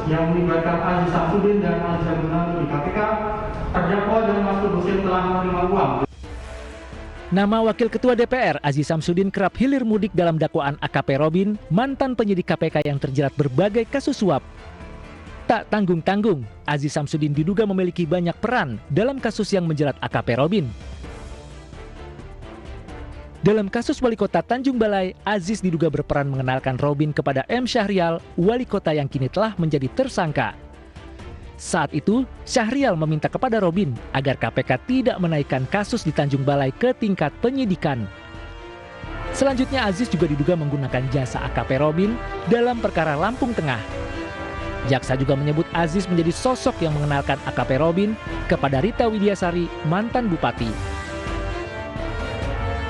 yang melibatkan Aziz Samsudin dan Aziz Samsudin di KPK, terdakwa dan Mastur Husin telah menerima uang. Nama Wakil Ketua DPR Aziz Samsudin kerap hilir mudik dalam dakwaan AKP Robin, mantan penyidik KPK yang terjerat berbagai kasus suap. Tak tanggung-tanggung, Aziz Samsudin diduga memiliki banyak peran dalam kasus yang menjerat AKP Robin. Dalam kasus Wali Kota Tanjung Balai, Aziz diduga berperan mengenalkan Robin kepada M. Syahrial, wali kota yang kini telah menjadi tersangka. Saat itu, Syahrial meminta kepada Robin agar KPK tidak menaikkan kasus di Tanjung Balai ke tingkat penyidikan. Selanjutnya, Aziz juga diduga menggunakan jasa AKP Robin dalam perkara Lampung Tengah. Jaksa juga menyebut Aziz menjadi sosok yang mengenalkan AKP Robin kepada Rita Widiasari, mantan bupati.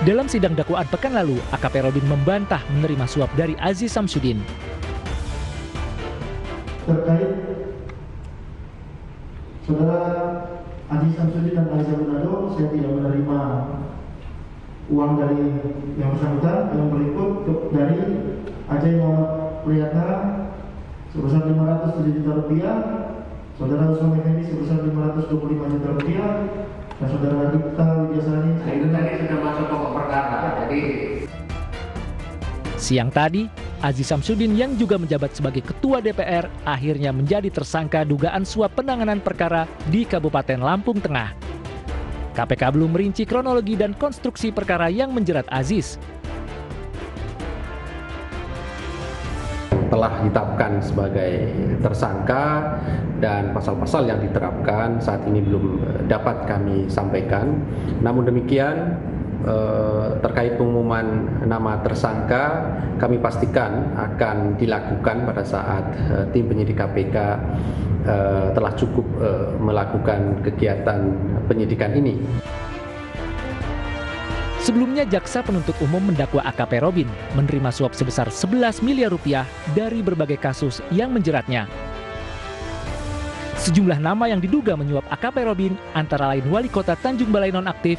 Dalam sidang dakwaan pekan lalu, AKP Robin membantah menerima suap dari Aziz Samsudin. Terkait Saudara Aziz Samsudin dan Aiza Gunado, saya tidak menerima uang dari yang bersangkutan yang berikut dari Ajay Muhammad Priyatna sebesar 507 juta rupiah, Saudara Usman Effendi sebesar 525 juta rupiah, dan Saudara Rita Widiasari. Itu tadi sudah masuk pokok perkara. Jadi siang tadi, Aziz Samsudin yang juga menjabat sebagai Ketua DPR akhirnya menjadi tersangka dugaan suap penanganan perkara di Kabupaten Lampung Tengah. KPK belum merinci kronologi dan konstruksi perkara yang menjerat Aziz. Telah ditetapkan sebagai tersangka dan pasal-pasal yang diterapkan saat ini belum dapat kami sampaikan. Namun demikian, terkait pengumuman nama tersangka kami pastikan akan dilakukan pada saat tim penyidik KPK telah cukup melakukan kegiatan penyidikan ini. Sebelumnya, jaksa penuntut umum mendakwa AKP Robin menerima suap sebesar 11 miliar rupiah dari berbagai kasus yang menjeratnya. Sejumlah nama yang diduga menyuap AKP Robin antara lain Wali Kota Tanjung Balai nonaktif,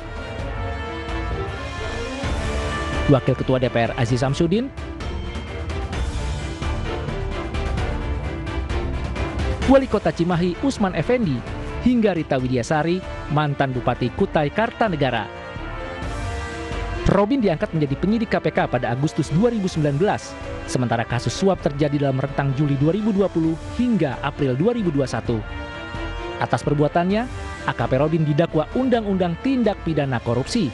Wakil Ketua DPR Aziz Samsudin, Wali Kota Cimahi Usman Effendi, hingga Rita Widiasari, mantan Bupati Kutai Kartanegara. Robin diangkat menjadi penyidik KPK pada Agustus 2019, sementara kasus suap terjadi dalam rentang Juli 2020 hingga April 2021. Atas perbuatannya, AKP Robin didakwa Undang-Undang Tindak Pidana Korupsi.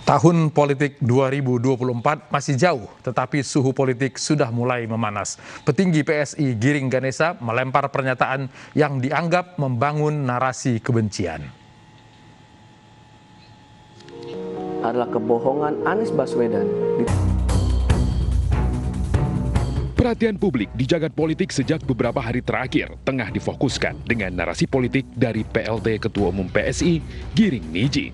Tahun politik 2024 masih jauh, tetapi suhu politik sudah mulai memanas. Petinggi PSI Giring Ganesa melempar pernyataan yang dianggap membangun narasi kebencian. Adalah kebohongan Anies Baswedan. Perhatian publik di jagat politik sejak beberapa hari terakhir tengah difokuskan dengan narasi politik dari PLT Ketua Umum PSI Giring Niji.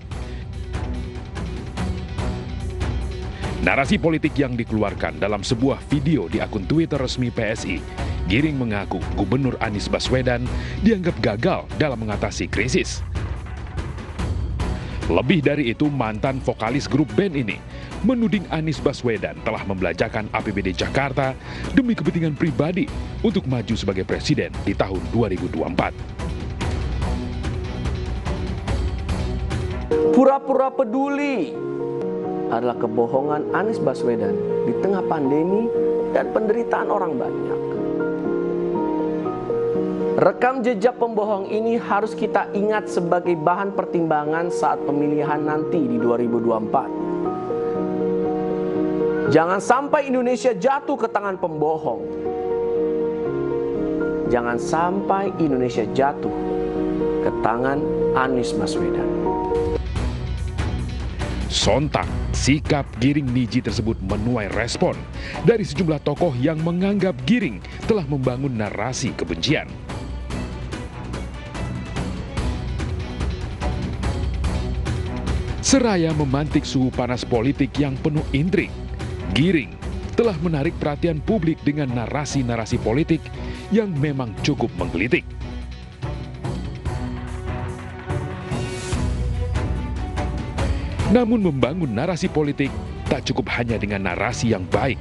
Narasi politik yang dikeluarkan dalam sebuah video di akun Twitter resmi PSI, Giring mengaku Gubernur Anies Baswedan dianggap gagal dalam mengatasi krisis. Lebih dari itu, mantan vokalis grup band ini menuding Anies Baswedan telah membelanjakan APBD Jakarta demi kepentingan pribadi untuk maju sebagai presiden di tahun 2024. Pura-pura peduli adalah kebohongan Anies Baswedan di tengah pandemi dan penderitaan orang banyak. Rekam jejak pembohong ini harus kita ingat sebagai bahan pertimbangan saat pemilihan nanti di 2024. Jangan sampai Indonesia jatuh ke tangan pembohong. Jangan sampai Indonesia jatuh ke tangan Anies Baswedan. Sontak, sikap Giring Niji tersebut menuai respon dari sejumlah tokoh yang menganggap Giring telah membangun narasi kebencian. Seraya memantik suhu panas politik yang penuh intrik, Giring telah menarik perhatian publik dengan narasi-narasi politik yang memang cukup menggelitik. Namun membangun narasi politik tak cukup hanya dengan narasi yang baik,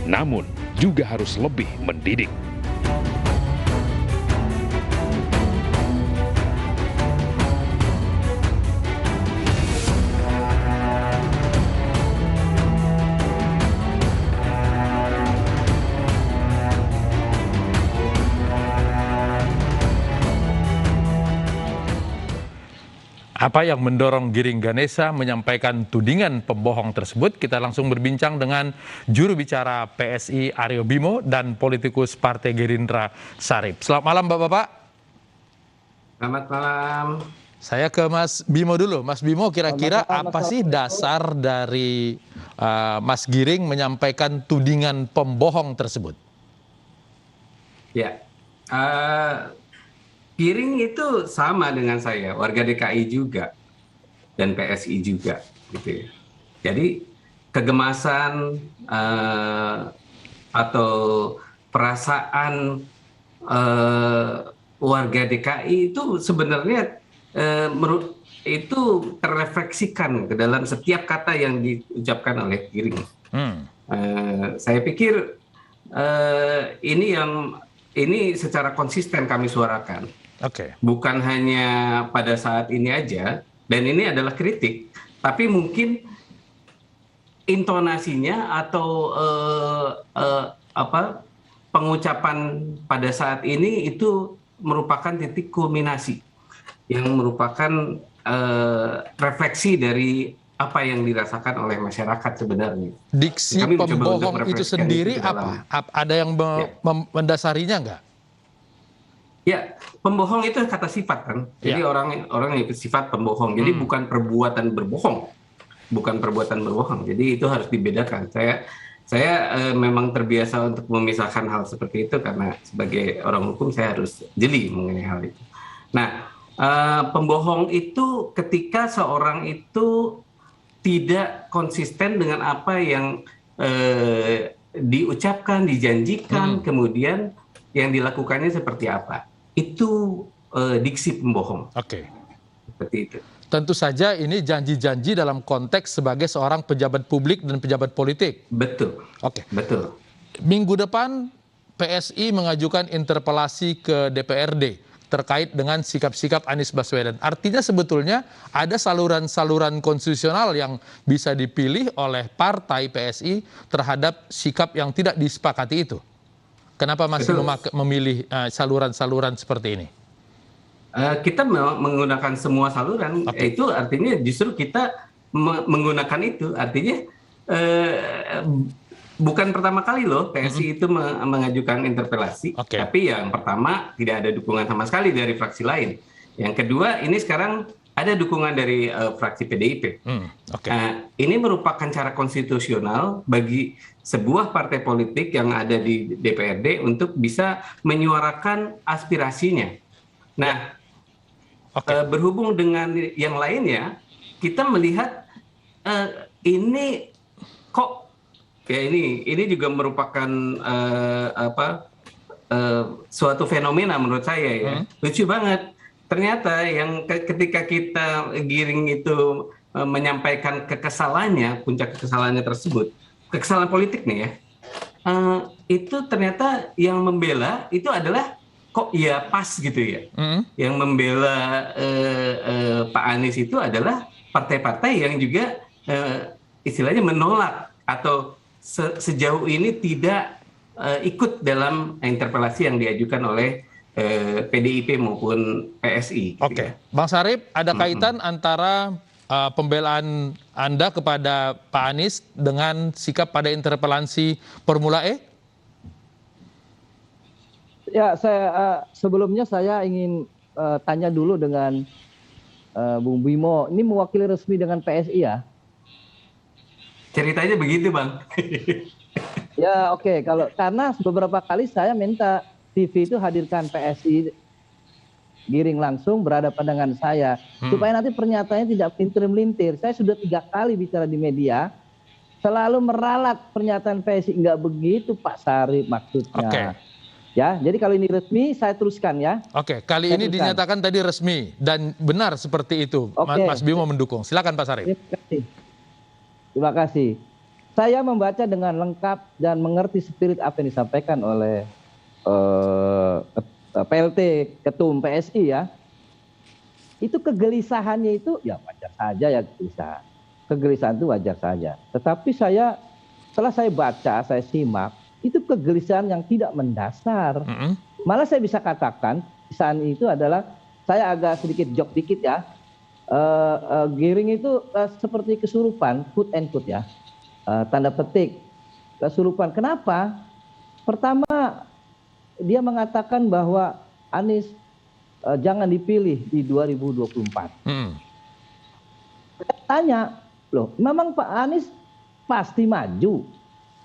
namun juga harus lebih mendidik. Apa yang mendorong Giring Ganesa menyampaikan tudingan pembohong tersebut? Kita langsung berbincang dengan juru bicara PSI Aryo Bimo dan politikus Partai Gerindra Sarip. Selamat malam Bapak-bapak. Selamat malam. Saya ke Mas Bimo dulu. Mas Bimo, kira-kira apa sih dasar dari Mas Giring menyampaikan tudingan pembohong tersebut? Ya, Giring itu sama dengan saya, warga DKI juga dan PSI juga, gitu ya. Jadi kegemasan atau perasaan warga DKI itu sebenarnya itu terrefleksikan ke dalam setiap kata yang diucapkan oleh Giring. Saya pikir ini secara konsisten kami suarakan. Bukan hanya pada saat ini aja, dan ini adalah kritik, tapi mungkin intonasinya atau pengucapan pada saat ini itu merupakan titik kulminasi yang merupakan refleksi dari apa yang dirasakan oleh masyarakat sebenarnya. Diksi pembohong itu sendiri apa? Ada yang mendasarinya nggak? Ya, pembohong itu kata sifat kan. Jadi orang yang sifat pembohong. Jadi bukan perbuatan berbohong. Bukan perbuatan berbohong. Jadi itu harus dibedakan. Saya memang terbiasa untuk memisahkan hal seperti itu karena sebagai orang hukum saya harus jeli mengenai hal itu. Nah, pembohong itu ketika seorang itu tidak konsisten dengan apa yang diucapkan, dijanjikan, kemudian yang dilakukannya seperti apa. Itu diksi pembohong. Seperti itu. Tentu saja ini janji-janji dalam konteks sebagai seorang pejabat publik dan pejabat politik. Betul. Betul. Minggu depan PSI mengajukan interpelasi ke DPRD terkait dengan sikap-sikap Anies Baswedan. Artinya sebetulnya ada saluran-saluran konstitusional yang bisa dipilih oleh partai PSI terhadap sikap yang tidak disepakati itu. Kenapa masih memilih saluran-saluran seperti ini? Kita menggunakan semua saluran, itu artinya justru kita menggunakan itu. Artinya bukan pertama kali loh PSI itu mengajukan interpelasi, tapi yang pertama tidak ada dukungan sama sekali dari fraksi lain. Yang kedua, ini sekarang ada dukungan dari fraksi PDIP. Ini merupakan cara konstitusional bagi sebuah partai politik yang ada di DPRD untuk bisa menyuarakan aspirasinya. Nah, berhubung dengan yang lainnya, kita melihat ini kok ya ini juga merupakan suatu fenomena menurut saya ya. Lucu banget. Ternyata yang ketika kita Giring itu menyampaikan kekesalannya, puncak kekesalannya tersebut, kekesalan politik nih ya, itu ternyata yang membela itu adalah kok ya pas gitu ya. Yang membela Pak Anies itu adalah partai-partai yang juga istilahnya menolak atau sejauh ini tidak ikut dalam interpelasi yang diajukan oleh PDIP maupun PSI. Bang Sarip, ada kaitan antara pembelaan Anda kepada Pak Anies dengan sikap pada interpelasi Formula E? Ya, sebelumnya saya ingin tanya dulu dengan Bung Bimo. Ini mewakili resmi dengan PSI ya? Ceritanya begitu, Bang. Ya, karena beberapa kali saya minta TV itu hadirkan PSI Giring langsung berhadapan dengan saya supaya nanti pernyataannya tidak melintir-melintir. Saya sudah 3 kali bicara di media, selalu meralat pernyataan PSI. Enggak begitu Pak Sarip maksudnya. Ya, jadi kalau ini resmi saya teruskan ya. Oke, kali ini dinyatakan tadi resmi dan benar seperti itu. Oke. Mas Bimo mendukung. Silakan Pak Sarip. Terima kasih. Terima kasih. Saya membaca dengan lengkap dan mengerti spirit apa yang disampaikan oleh PLT Ketum PSI ya. Itu kegelisahannya itu ya wajar saja ya, kegelisahan. Kegelisahan itu wajar saja. Tetapi setelah saya baca, saya simak, itu kegelisahan yang tidak mendasar. Malah saya bisa katakan saat itu adalah, saya agak sedikit jok dikit ya, Giring itu seperti kesurupan, quote and quote ya, tanda petik kesurupan. Kenapa? Pertama, dia mengatakan bahwa Anies jangan dipilih di 2024. Saya tanya, loh memang Pak Anies pasti maju?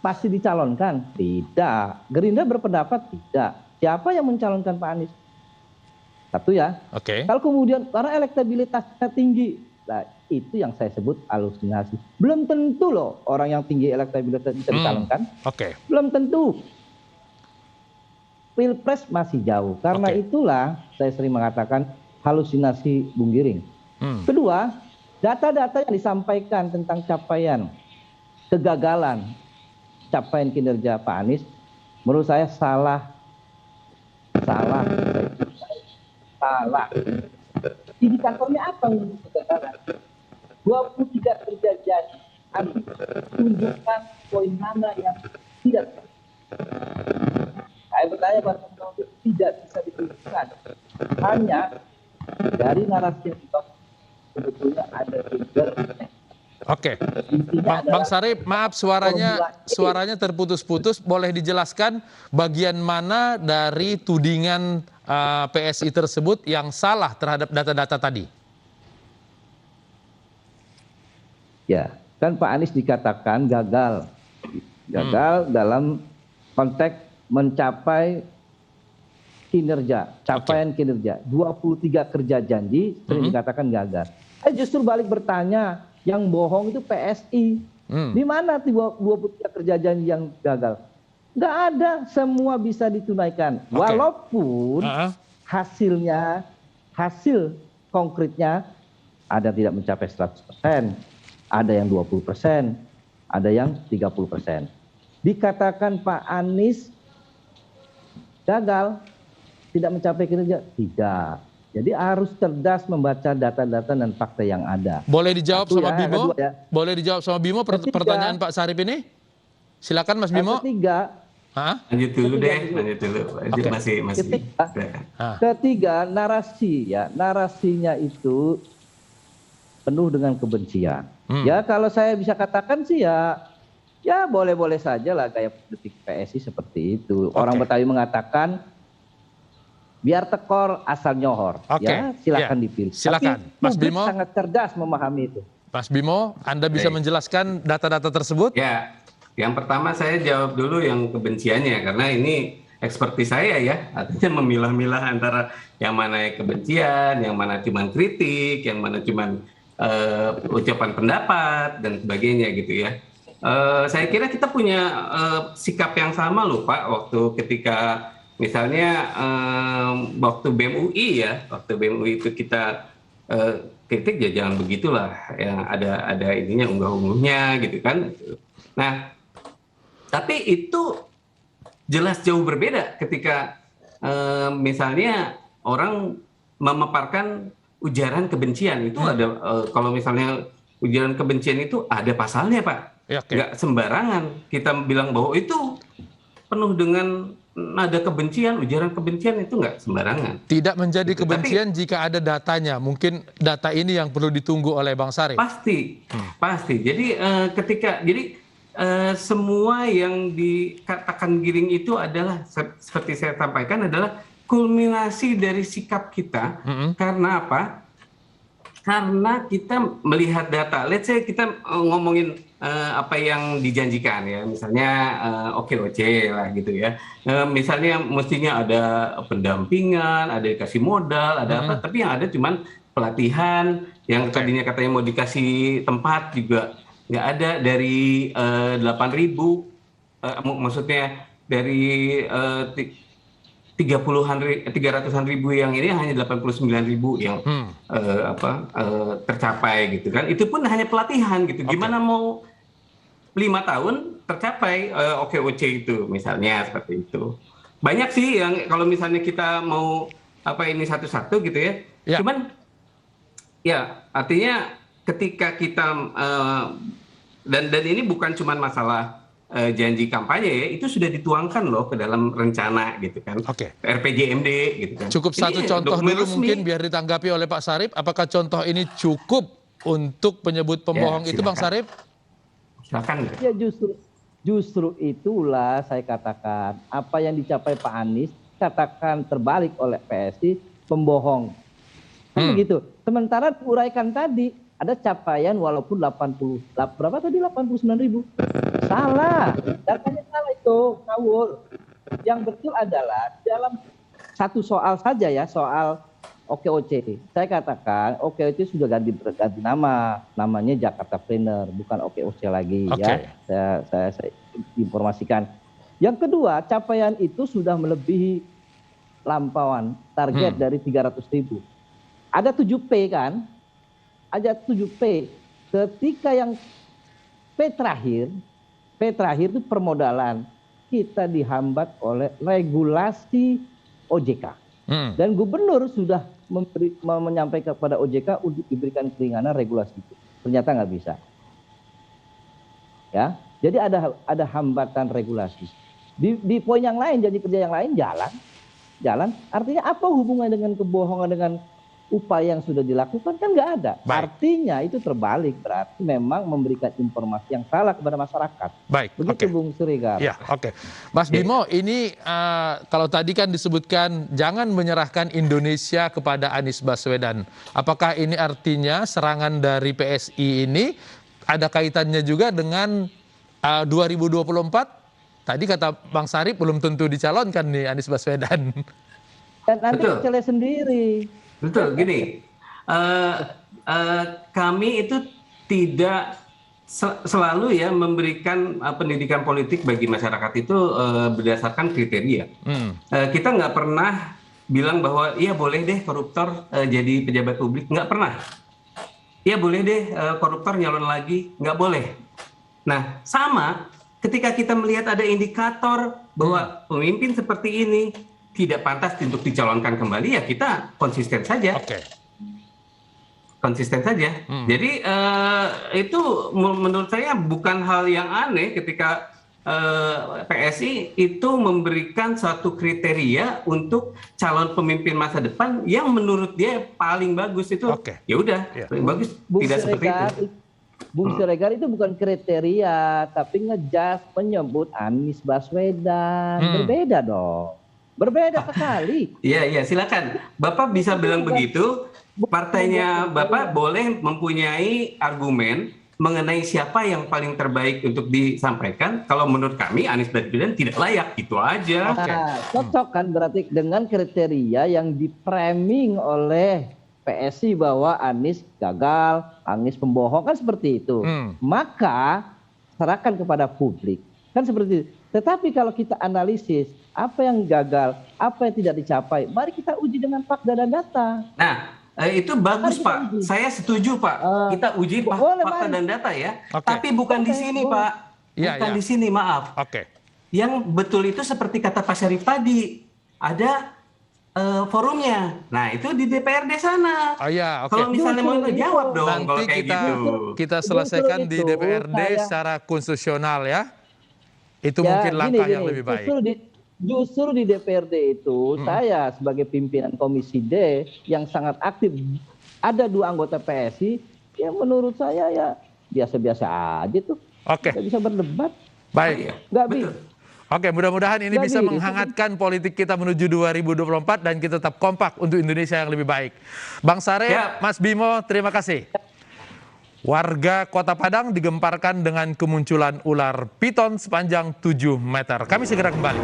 Pasti dicalonkan? Tidak. Gerindra berpendapat tidak. Siapa yang mencalonkan Pak Anies? Satu ya. Oke. Kalau kemudian karena elektabilitasnya tinggi, nah itu yang saya sebut halusinasi. Belum tentu loh orang yang tinggi elektabilitas bisa dicalonkan. Oke. Belum tentu. Pilpres masih jauh. Karena itulah saya sering mengatakan halusinasi Bung Giring. Kedua, data-data yang disampaikan tentang capaian, kegagalan, capaian kinerja Pak Anies, menurut saya salah. Indikatornya apa untuk kegagalan? 23 kerja jadi, Anies tunjukkan poin mana yang tidak. Saya bertanya pada teman-teman, tidak bisa ditunjukkan. Hanya dari narasi yang sebetulnya ada trigger. Oke, Bang Sarip, maaf suaranya terputus-putus. Boleh dijelaskan bagian mana dari tudingan PSI tersebut yang salah terhadap data-data tadi? Ya, kan Pak Anies dikatakan gagal dalam konteks mencapai kinerja, capaian kinerja. 23 kerja janji sering dikatakan gagal. Saya justru balik bertanya, yang bohong itu PSI. Di mana 23 kerja janji yang gagal? Nggak ada, semua bisa ditunaikan. Walaupun hasil konkretnya ada tidak mencapai 100%, ada yang 20%, ada yang 30%. Dikatakan Pak Anies gagal, tidak mencapai kinerja? Tidak. Jadi harus cerdas membaca data-data dan fakta yang ada. Boleh dijawab sama Bimo? Boleh dijawab sama Bimo pertanyaan Pak Sarip ini? Silakan Mas Bimo. Lanjut dulu deh, masih. Ketiga, narasi ya, narasinya itu penuh dengan kebencian. Ya kalau saya bisa katakan sih ya boleh-boleh saja lah kayak politik PSI seperti itu. Orang Betawi mengatakan biar tekor asal nyohor. Ya silakan dipilih. Silakan. Tapi Mas Bimo sangat cerdas memahami itu. Mas Bimo, Anda bisa menjelaskan data-data tersebut? Ya, yang pertama saya jawab dulu yang kebenciannya, karena ini ekspertis saya ya, artinya memilah-milah antara yang mana kebencian, yang mana cuma kritik, yang mana cuma ucapan pendapat dan sebagainya gitu ya. Saya kira kita punya sikap yang sama loh Pak, waktu ketika misalnya waktu BEM UI ya, waktu BEM UI itu kita kritik ya jangan begitulah, yang ada ininya unggah-ungguhnya gitu kan. Nah, tapi itu jelas jauh berbeda ketika misalnya orang memaparkan ujaran kebencian itu ada kalau misalnya ujaran kebencian itu ada pasalnya Pak, nggak sembarangan kita bilang bahwa itu penuh dengan nada kebencian, ujaran kebencian itu nggak sembarangan. Tidak menjadi kebencian jika ada datanya. Mungkin data ini yang perlu ditunggu oleh Bang Sarip. Pasti. Jadi semua yang dikatakan Giring itu adalah seperti saya sampaikan adalah kulminasi dari sikap kita. Karena apa? Karena kita melihat data. Let's say kita ngomongin apa yang dijanjikan ya, misalnya OKOC lah gitu ya. Misalnya mestinya ada pendampingan, ada dikasih modal, ada apa, tapi yang ada cuman pelatihan, yang tadinya katanya mau dikasih tempat juga nggak ada. Dari 8.000, maksudnya dari 300-an ribu yang ini hanya 89.000 yang tercapai gitu kan. Itu pun hanya pelatihan gitu. Gimana mau 5 tahun tercapai OKOC itu misalnya seperti itu. Banyak sih yang kalau misalnya kita mau ini satu-satu gitu ya. Cuman ya artinya ketika kita dan ini bukan cuma masalah janji kampanye ya, itu sudah dituangkan loh ke dalam rencana gitu kan. RPJMD gitu kan. Cukup satu contoh dulu mungkin biar ditanggapi oleh Pak Sarip. Apakah contoh ini cukup untuk penyebut pembohong itu, Bang Sarip? Silakan. Ya justru itulah saya katakan apa yang dicapai Pak Anies katakan terbalik oleh PSI pembohong. Kan begitu. Sementara uraikan tadi ada capaian walaupun 89.000. Salah. Datanya salah itu, ngawur. Yang betul adalah dalam satu soal saja ya, soal OKOC. Saya katakan OKOC sudah ganti nama, namanya Jakartapreneur, bukan OKOC lagi ya. Saya informasikan. Yang kedua, capaian itu sudah melebihi lampauan target dari 300.000. Ada 7P kan? Ada 7P. Ketika yang P terakhir itu permodalan. Kita dihambat oleh regulasi OJK. Dan gubernur sudah menyampaikan kepada OJK untuk diberikan keringanan regulasi itu. Ternyata nggak bisa. Ya, jadi ada hambatan regulasi. Di poin yang lain, janji kerja yang lain jalan. Artinya apa hubungannya dengan kebohongan dengan upaya yang sudah dilakukan? Kan nggak ada. Artinya itu terbalik, berarti memang memberikan informasi yang salah kepada masyarakat. Begitu Bung Siregar. Ya, Mas Bimo, ini kalau tadi kan disebutkan jangan menyerahkan Indonesia kepada Anies Baswedan. Apakah ini artinya serangan dari PSI ini ada kaitannya juga dengan 2024? Tadi kata Bang Sarip belum tentu dicalonkan nih Anies Baswedan. Dan nanti celeh sendiri. Betul, gini, kami itu tidak selalu ya memberikan pendidikan politik bagi masyarakat itu berdasarkan kriteria. Kita nggak pernah bilang bahwa iya boleh deh koruptor jadi pejabat publik, nggak pernah. Iya boleh deh koruptor nyalon lagi, nggak boleh. Nah sama ketika kita melihat ada indikator bahwa pemimpin seperti ini tidak pantas untuk dicalonkan kembali, ya kita konsisten saja. Konsisten saja. Jadi itu menurut saya bukan hal yang aneh ketika PSI itu memberikan suatu kriteria untuk calon pemimpin masa depan yang menurut dia paling bagus itu. Ya udah, paling bagus. Tidak seperti itu. Bung Siregar itu bukan kriteria, tapi ngejas menyebut Anies Baswedan. Berbeda dong. Berbeda sekali. Iya, silakan. Bapak bisa bilang begitu, partainya Bapak boleh mempunyai argumen mengenai siapa yang paling terbaik untuk disampaikan. Kalau menurut kami Anies Baswedan tidak layak, itu aja. Cocok kan berarti dengan kriteria yang di-framing oleh PSI bahwa Anies gagal, Anies pembohong, kan seperti itu. Maka serahkan kepada publik. Kan seperti itu. Tetapi kalau kita analisis apa yang gagal, apa yang tidak dicapai, mari kita uji dengan fakta dan data. Nah, itu bagus Pak. Saya setuju Pak. Kita uji fakta dan data ya. Tapi bukan di sini Pak. Bukan di sini, maaf. Yang betul itu seperti kata Pak Syarif tadi, ada forumnya. Nah, itu di DPRD sana. Kalau misalnya mau jawab dong nanti kalau kayak gitu. Kita selesaikan di DPRD secara konstitusional ya. Itu mungkin langkah yang lebih baik. Justru di DPRD itu saya sebagai pimpinan Komisi D yang sangat aktif, ada 2 anggota PSI yang menurut saya ya biasa-biasa aja tuh. Nggak bisa berdebat. Baik. Nggak bisa. Mudah-mudahan ini bisa menghangatkan politik kita menuju 2024 dan kita tetap kompak untuk Indonesia yang lebih baik. Bang Sarip, Mas Bimo, terima kasih. Warga Kota Padang digemparkan dengan kemunculan ular piton sepanjang 7 meter. Kami segera kembali.